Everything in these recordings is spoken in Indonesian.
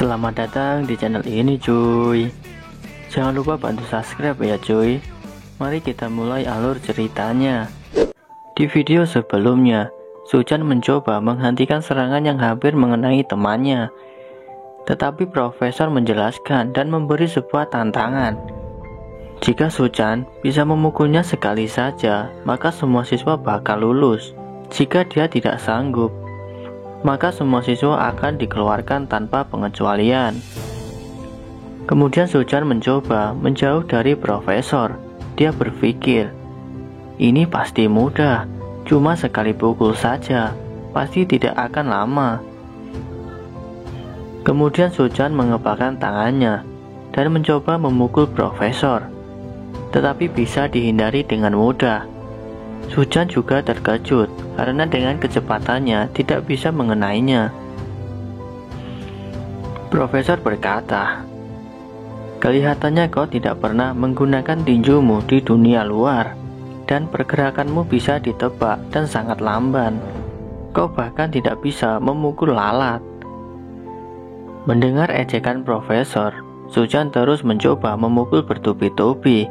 Selamat datang di channel ini cuy. Jangan lupa bantu subscribe ya cuy. Mari kita mulai alur ceritanya. Di video sebelumnya, Suchan mencoba menghentikan serangan yang hampir mengenai temannya. Tetapi profesor menjelaskan dan memberi sebuah tantangan. Jika Suchan bisa memukulnya sekali saja, maka semua siswa bakal lulus. Jika dia tidak sanggup, maka semua siswa akan dikeluarkan tanpa pengecualian. Kemudian Suchan mencoba menjauh dari profesor. Dia berpikir, ini pasti mudah, cuma sekali pukul saja, pasti tidak akan lama. Kemudian Suchan mengepalkan tangannya dan mencoba memukul profesor, tetapi bisa dihindari dengan mudah. Suchan juga terkejut karena dengan kecepatannya tidak bisa mengenainya. Profesor berkata, kelihatannya kau tidak pernah menggunakan tinjumu di dunia luar, dan pergerakanmu bisa ditebak dan sangat lamban. Kau bahkan tidak bisa memukul lalat. Mendengar ejekan profesor, Suchan terus mencoba memukul bertubi-tubi,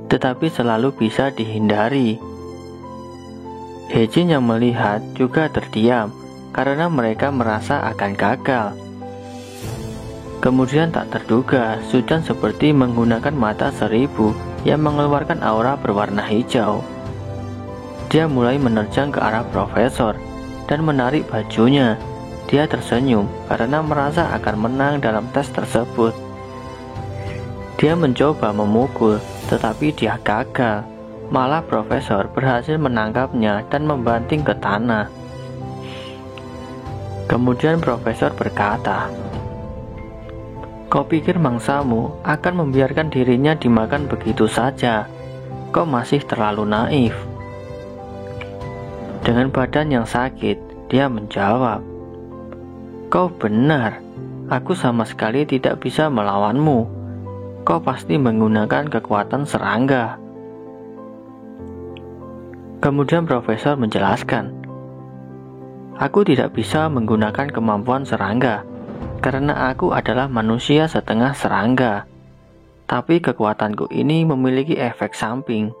tetapi selalu bisa dihindari. Hejin yang melihat juga terdiam karena mereka merasa akan gagal. Kemudian tak terduga, Suchan seperti menggunakan mata seribu yang mengeluarkan aura berwarna hijau. Dia mulai menerjang ke arah profesor dan menarik bajunya. Dia tersenyum karena merasa akan menang dalam tes tersebut. Dia mencoba memukul, tetapi dia gagal. Malah profesor berhasil menangkapnya dan membanting ke tanah. Kemudian profesor berkata, kau pikir mangsamu akan membiarkan dirinya dimakan begitu saja? Kau masih terlalu naif. Dengan badan yang sakit, dia menjawab, kau benar, aku sama sekali tidak bisa melawanmu. Kau pasti menggunakan kekuatan serangga. Kemudian profesor menjelaskan, aku tidak bisa menggunakan kemampuan serangga karena aku adalah manusia setengah serangga. Tapi kekuatanku ini memiliki efek samping.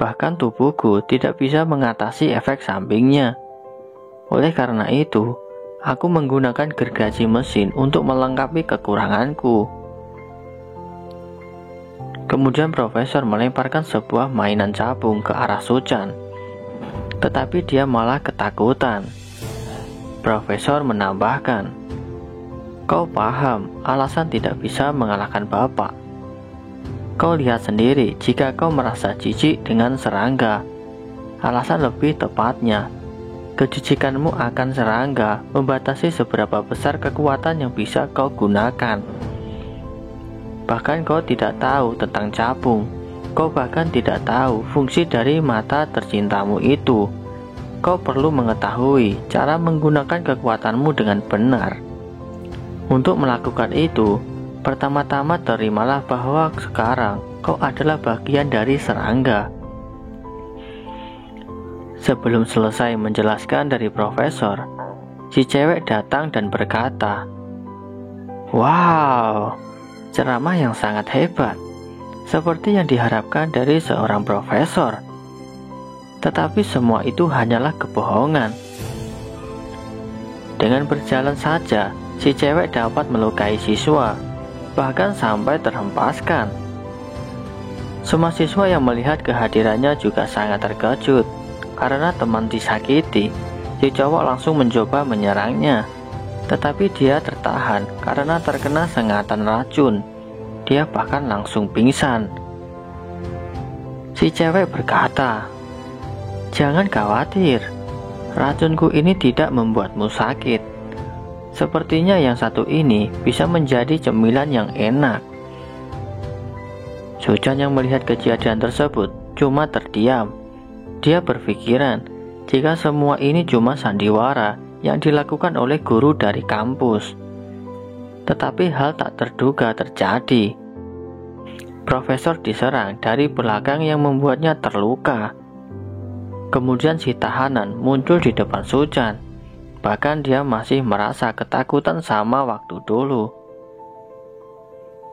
Bahkan tubuhku tidak bisa mengatasi efek sampingnya. Oleh karena itu, aku menggunakan gergaji mesin untuk melengkapi kekuranganku. Kemudian profesor melemparkan sebuah mainan capung ke arah Suchan, tetapi dia malah ketakutan. Profesor menambahkan, kau paham alasan tidak bisa mengalahkan bapak. Kau lihat sendiri jika kau merasa jijik dengan serangga. Alasan lebih tepatnya, kejijikanmu akan serangga membatasi seberapa besar kekuatan yang bisa kau gunakan. Bahkan kau tidak tahu tentang capung. Kau bahkan tidak tahu fungsi dari mata tercintamu itu. Kau perlu mengetahui cara menggunakan kekuatanmu dengan benar. Untuk melakukan itu, pertama-tama terimalah bahwa sekarang kau adalah bagian dari serangga. Sebelum selesai menjelaskan dari profesor, si cewek datang dan berkata, wow, ceramah yang sangat hebat, seperti yang diharapkan dari seorang profesor. Tetapi semua itu hanyalah kebohongan. Dengan berjalan saja, si cewek dapat melukai siswa, bahkan sampai terhempaskan. Semua siswa yang melihat kehadirannya juga sangat terkejut, karena teman disakiti. Si cowok langsung mencoba menyerangnya, tetapi dia tertahan karena terkena sengatan racun. Dia bahkan langsung pingsan. Si cewek berkata, jangan khawatir, racunku ini tidak membuatmu sakit. Sepertinya yang satu ini bisa menjadi cemilan yang enak. Suchan yang melihat kejadian tersebut cuma terdiam. Dia berpikiran jika semua ini cuma sandiwara yang dilakukan oleh guru dari kampus. Tetapi hal tak terduga terjadi. Profesor diserang dari belakang yang membuatnya terluka. Kemudian si tahanan muncul di depan Suchan. Bahkan dia masih merasa ketakutan sama waktu dulu.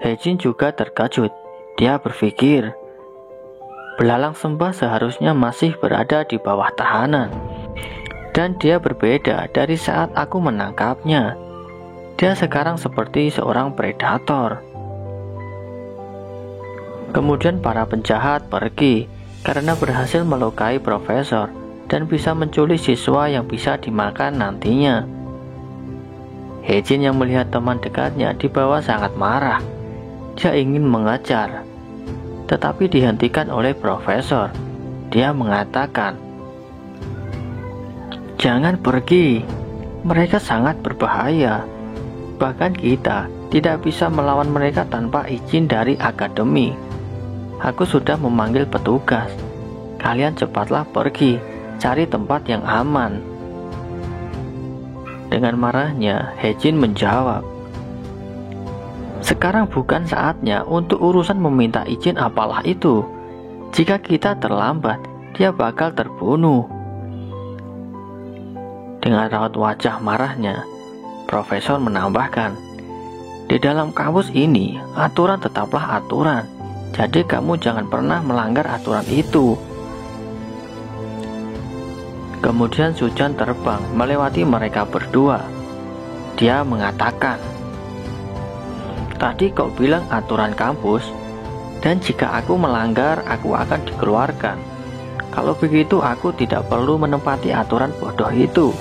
Hye-jin juga terkejut. Dia berpikir, belalang sembah seharusnya masih berada di bawah tahanan. Dan dia berbeda dari saat aku menangkapnya. Dia sekarang seperti seorang predator. Kemudian para penjahat pergi karena berhasil melukai profesor dan bisa menculik siswa yang bisa dimakan nantinya. Hye-jin yang melihat teman dekatnya di bawah sangat marah. Dia ingin mengejar, tetapi dihentikan oleh profesor. Dia mengatakan, "Jangan pergi, mereka sangat berbahaya. Bahkan kita tidak bisa melawan mereka tanpa izin dari akademi. Aku sudah memanggil petugas. Kalian cepatlah pergi, cari tempat yang aman." Dengan marahnya, Hye-jin menjawab, "Sekarang bukan saatnya untuk urusan meminta izin apalah itu. Jika kita terlambat, dia bakal terbunuh." Dengan raut wajah marahnya, profesor menambahkan, "Di dalam kampus ini, aturan tetaplah aturan. Jadi kamu jangan pernah melanggar aturan itu." Kemudian Suchan terbang melewati mereka berdua. Dia mengatakan, "Tadi kau bilang aturan kampus, dan jika aku melanggar, aku akan dikeluarkan. Kalau begitu aku tidak perlu menepati aturan bodoh itu."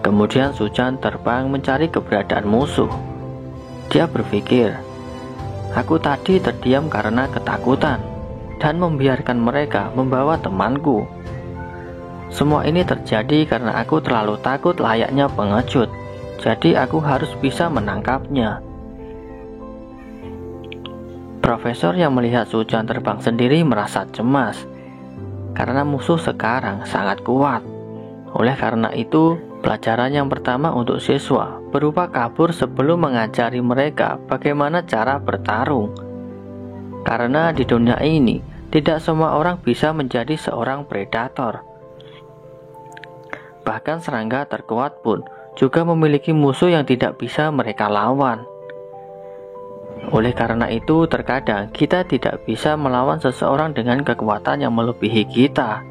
Kemudian Suchan terbang mencari keberadaan musuh. Dia berpikir, "Aku tadi terdiam karena ketakutan dan membiarkan mereka membawa temanku. Semua ini terjadi karena aku terlalu takut layaknya pengecut. Jadi aku harus bisa menangkapnya." Profesor yang melihat Suchan terbang sendiri merasa cemas karena musuh sekarang sangat kuat. Oleh karena itu, pelajaran yang pertama untuk siswa berupa kabur sebelum mengajari mereka bagaimana cara bertarung. Karena di dunia ini, tidak semua orang bisa menjadi seorang predator. Bahkan serangga terkuat pun juga memiliki musuh yang tidak bisa mereka lawan. Oleh karena itu, terkadang kita tidak bisa melawan seseorang dengan kekuatan yang melebihi kita.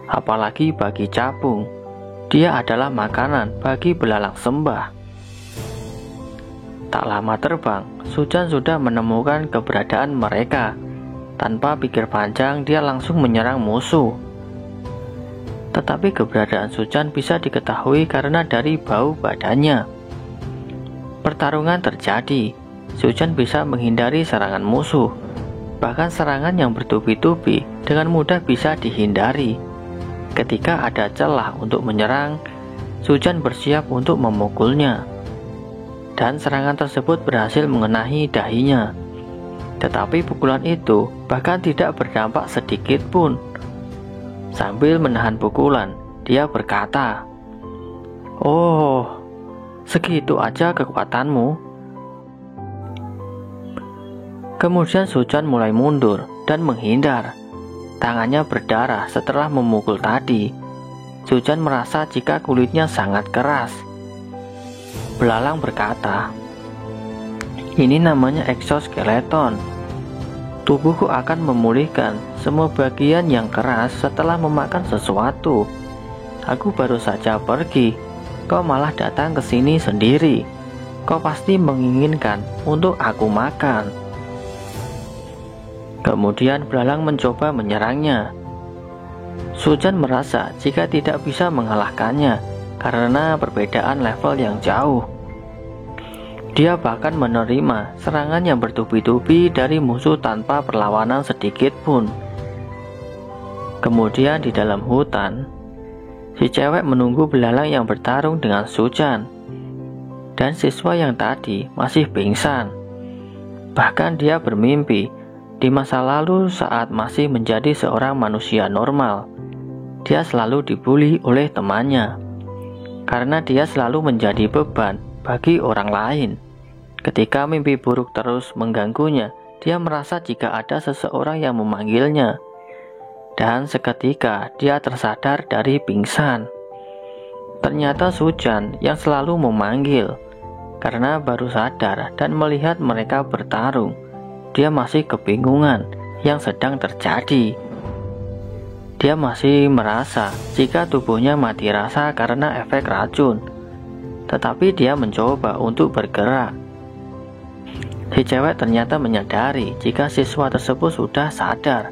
Apalagi bagi capung, dia adalah makanan bagi belalang sembah. Tak lama terbang, Suchan sudah menemukan keberadaan mereka. Tanpa pikir panjang, dia langsung menyerang musuh. Tetapi keberadaan Suchan bisa diketahui karena dari bau badannya. Pertarungan terjadi. Suchan bisa menghindari serangan musuh. Bahkan serangan yang bertubi-tubi dengan mudah bisa dihindari. Ketika ada celah untuk menyerang, Suchan bersiap untuk memukulnya. Dan serangan tersebut berhasil mengenai dahinya. Tetapi pukulan itu bahkan tidak berdampak sedikit pun. Sambil menahan pukulan, dia berkata, "Oh, segitu aja kekuatanmu." Kemudian Suchan mulai mundur dan menghindar. Tangannya berdarah setelah memukul tadi. Suchan merasa jika kulitnya sangat keras. Belalang berkata, "Ini namanya exoskeleton. Tubuhku akan memulihkan semua bagian yang keras setelah memakan sesuatu. Aku baru saja pergi, kau malah datang ke sini sendiri. Kau pasti menginginkan untuk aku makan." Kemudian belalang mencoba menyerangnya. Suchan merasa jika tidak bisa mengalahkannya karena perbedaan level yang jauh. Dia bahkan menerima serangan yang bertubi-tubi dari musuh tanpa perlawanan sedikit pun. Kemudian di dalam hutan, si cewek menunggu belalang yang bertarung dengan Suchan. Dan siswa yang tadi masih pingsan. Bahkan dia bermimpi di masa lalu saat masih menjadi seorang manusia normal. Dia selalu dibully oleh temannya karena dia selalu menjadi beban bagi orang lain. Ketika mimpi buruk terus mengganggunya, dia merasa jika ada seseorang yang memanggilnya. Dan seketika dia tersadar dari pingsan. Ternyata Sujan yang selalu memanggil. Karena baru sadar dan melihat mereka bertarung, dia masih kebingungan yang sedang terjadi. Dia masih merasa jika tubuhnya mati rasa karena efek racun. Tetapi dia mencoba untuk bergerak. Si cewek ternyata menyadari jika siswa tersebut sudah sadar.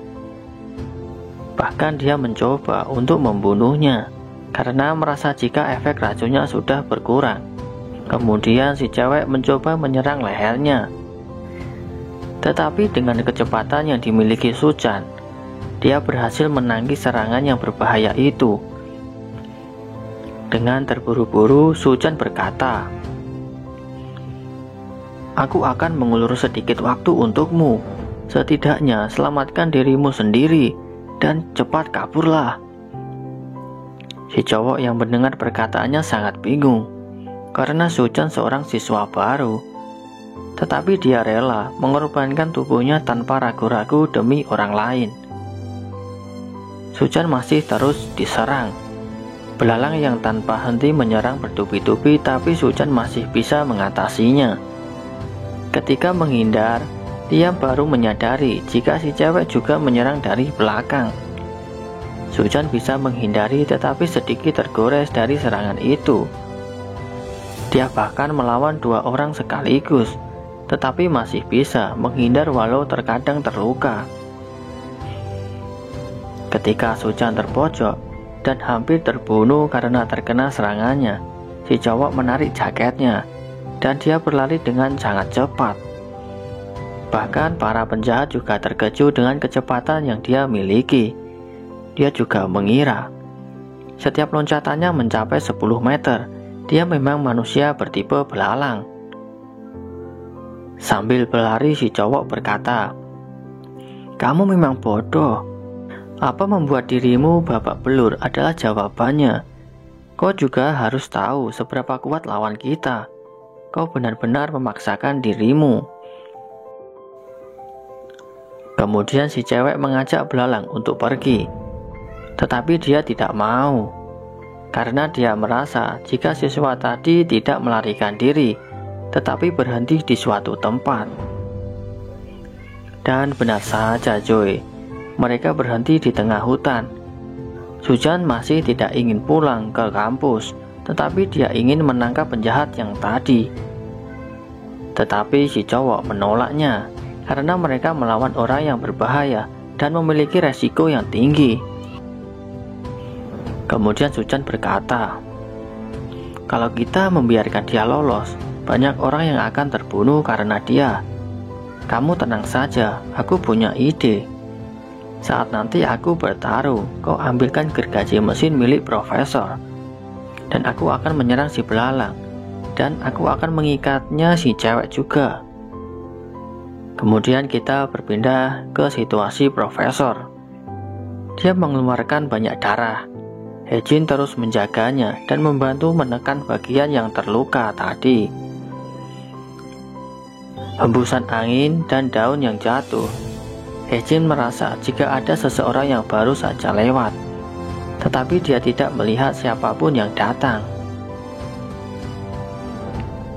Bahkan dia mencoba untuk membunuhnya karena merasa jika efek racunnya sudah berkurang. Kemudian si cewek mencoba menyerang lehernya. Tetapi dengan kecepatan yang dimiliki Sujan, dia berhasil menangkis serangan yang berbahaya itu. Dengan terburu-buru, Sujan berkata, "Aku akan mengulur sedikit waktu untukmu. Setidaknya selamatkan dirimu sendiri dan cepat kaburlah." Si cowok yang mendengar perkataannya sangat bingung, karena Sujan seorang siswa baru. Tetapi dia rela mengorbankan tubuhnya tanpa ragu-ragu demi orang lain. Sujan masih terus diserang. Belalang yang tanpa henti menyerang bertubi-tubi, tapi Sujan masih bisa mengatasinya. Ketika menghindar, dia baru menyadari jika si cewek juga menyerang dari belakang. Sujan bisa menghindari tetapi sedikit tergores dari serangan itu. Dia bahkan melawan 2 orang sekaligus, tetapi masih bisa menghindar walau terkadang terluka. Ketika Sujan terpojok dan hampir terbunuh karena terkena serangannya, si cowok menarik jaketnya dan dia berlari dengan sangat cepat. Bahkan para penjahat juga terkejut dengan kecepatan yang dia miliki. Dia juga mengira setiap loncatannya mencapai 10 meter. Dia memang manusia bertipe belalang. Sambil berlari si cowok berkata, "Kamu memang bodoh. Apa membuat dirimu babak belur adalah jawabannya. Kau juga harus tahu seberapa kuat lawan kita. Kau benar-benar memaksakan dirimu." Kemudian si cewek mengajak belalang untuk pergi. Tetapi dia tidak mau. Karena dia merasa jika siswa tadi tidak melarikan diri, tetapi berhenti di suatu tempat. Dan benar saja Joy, mereka berhenti di tengah hutan. Sujan masih tidak ingin pulang ke kampus, tetapi dia ingin menangkap penjahat yang tadi. Tetapi si cowok menolaknya, karena mereka melawan orang yang berbahaya dan memiliki resiko yang tinggi. Kemudian Sujan berkata, "Kalau kita membiarkan dia lolos, banyak orang yang akan terbunuh karena dia. Kamu tenang saja, aku punya ide. Saat nanti aku bertarung, kau ambilkan gergaji mesin milik profesor. Dan aku akan menyerang si belalang. Dan aku akan mengikatnya si cewek juga." Kemudian kita berpindah ke situasi profesor. Dia mengeluarkan banyak darah. Hejin terus menjaganya dan membantu menekan bagian yang terluka tadi. Hembusan angin dan daun yang jatuh. Hejin merasa jika ada seseorang yang baru saja lewat, tetapi dia tidak melihat siapapun yang datang.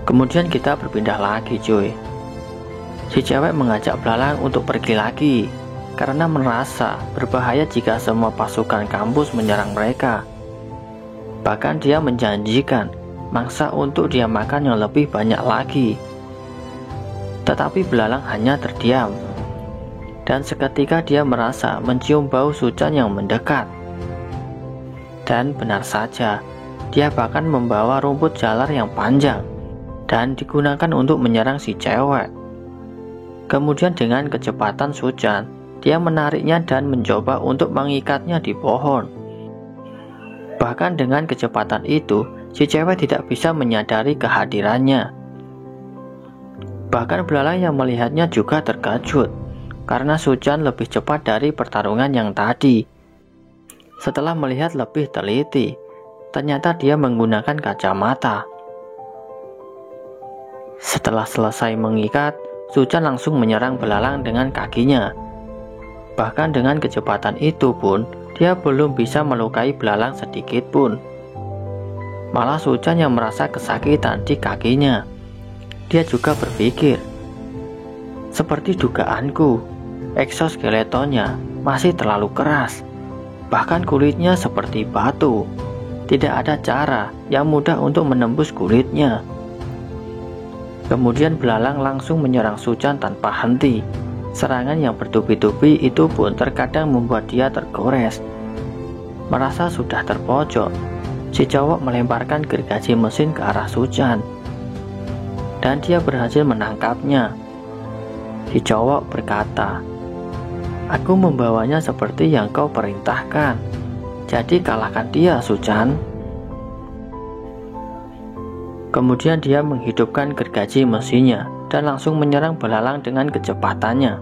Kemudian kita berpindah lagi Joy. Si cewek mengajak belalang untuk pergi lagi, karena merasa berbahaya jika semua pasukan kampus menyerang mereka. Bahkan dia menjanjikan mangsa untuk dia makan yang lebih banyak lagi. Tetapi belalang hanya terdiam. Dan seketika dia merasa mencium bau Sujan yang mendekat. Dan benar saja, dia bahkan membawa rumput jalar yang panjang dan digunakan untuk menyerang si cewek. Kemudian dengan kecepatan Sujan, dia menariknya dan mencoba untuk mengikatnya di pohon. Bahkan dengan kecepatan itu, si cewek tidak bisa menyadari kehadirannya. Bahkan belalang yang melihatnya juga terkejut, karena Sujan lebih cepat dari pertarungan yang tadi. Setelah melihat lebih teliti, ternyata dia menggunakan kacamata. Setelah selesai mengikat, Suchan langsung menyerang belalang dengan kakinya. Bahkan dengan kecepatan itu pun, dia belum bisa melukai belalang sedikit pun. Malah Suchan yang merasa kesakitan di kakinya. Dia juga berpikir, seperti dugaanku, eksoskeletonnya masih terlalu keras. Bahkan kulitnya seperti batu. Tidak ada cara yang mudah untuk menembus kulitnya. Kemudian belalang langsung menyerang Suchan tanpa henti. Serangan yang bertubi-tubi itu pun terkadang membuat dia tergores. Merasa sudah terpojok, si cowok melemparkan gergaji mesin ke arah Suchan. Dan dia berhasil menangkapnya. Si cowok berkata, "Aku membawanya seperti yang kau perintahkan. Jadi kalahkan dia, Suchan." Kemudian dia menghidupkan gergaji mesinnya dan langsung menyerang belalang dengan kecepatannya.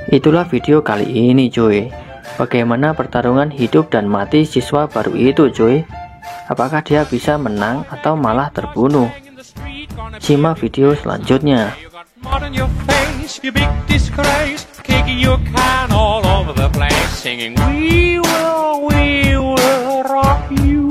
Itulah video kali ini, cuy. Bagaimana pertarungan hidup dan mati siswa baru itu, cuy? Apakah dia bisa menang atau malah terbunuh? Simak video selanjutnya. You big disgrace, kicking your can all over the place, singing, we will rock you.